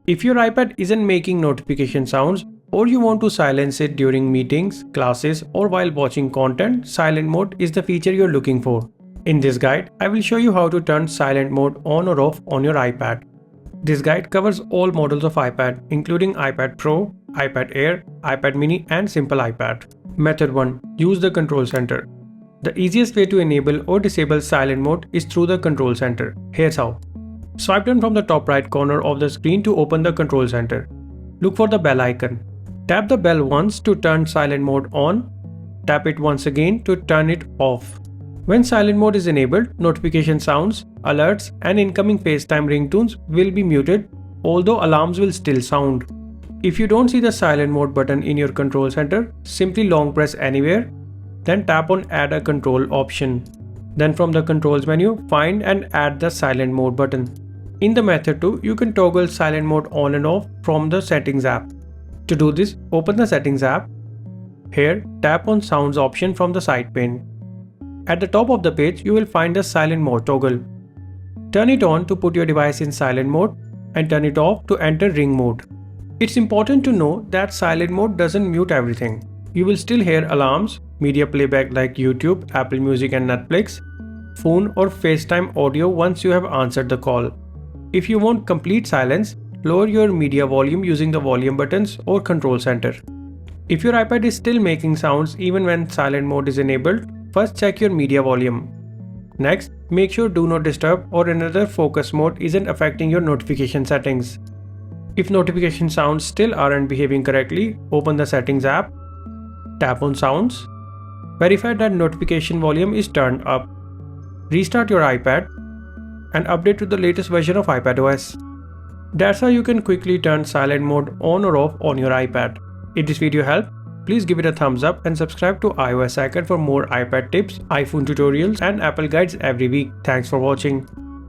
If your iPad isn't making notification sounds or you want to silence it during meetings, classes, or while watching content, silent mode is the feature you're looking for. In this guide, I will show you how to turn silent mode on or off on your iPad. This guide covers all models of iPad, including iPad Pro, iPad Air, iPad Mini, and Simple iPad. Method 1. Use the control center. The easiest way to enable or disable silent mode is through the control center. Here's how. Swipe down from the top right corner of the screen to open the control center. Look for the bell icon. Tap the bell once to turn silent mode on. Tap it once again to turn it off. When silent mode is enabled, notification sounds, alerts, and incoming FaceTime ringtones will be muted, although alarms will still sound. If you don't see the silent mode button in your control center, simply long press anywhere, then tap on Add a Control option. Then from the Controls menu, find and add the silent mode button. In the method 2, you can toggle silent mode on and off from the Settings app. To do this, open the Settings app. Here, tap on Sounds option from the side pane. At the top of the page, you will find the silent mode toggle. Turn it on to put your device in silent mode and turn it off to enter ring mode. It's important to know that silent mode doesn't mute everything. You will still hear alarms, media playback like YouTube, Apple Music and Netflix, phone or FaceTime audio once you have answered the call. If you want complete silence, lower your media volume using the volume buttons or control center. If your iPad is still making sounds even when silent mode is enabled, first check your media volume. Next, make sure Do Not Disturb or another focus mode isn't affecting your notification settings. If notification sounds still aren't behaving correctly, open the Settings app, tap on Sounds, verify that notification volume is turned up, restart your iPad, and update to the latest version of iPadOS. That's how you can quickly turn silent mode on or off on your iPad. If this video helped, please give it a thumbs up and subscribe to iOS Hacker for more iPad tips, iPhone tutorials, and Apple guides every week. Thanks for watching.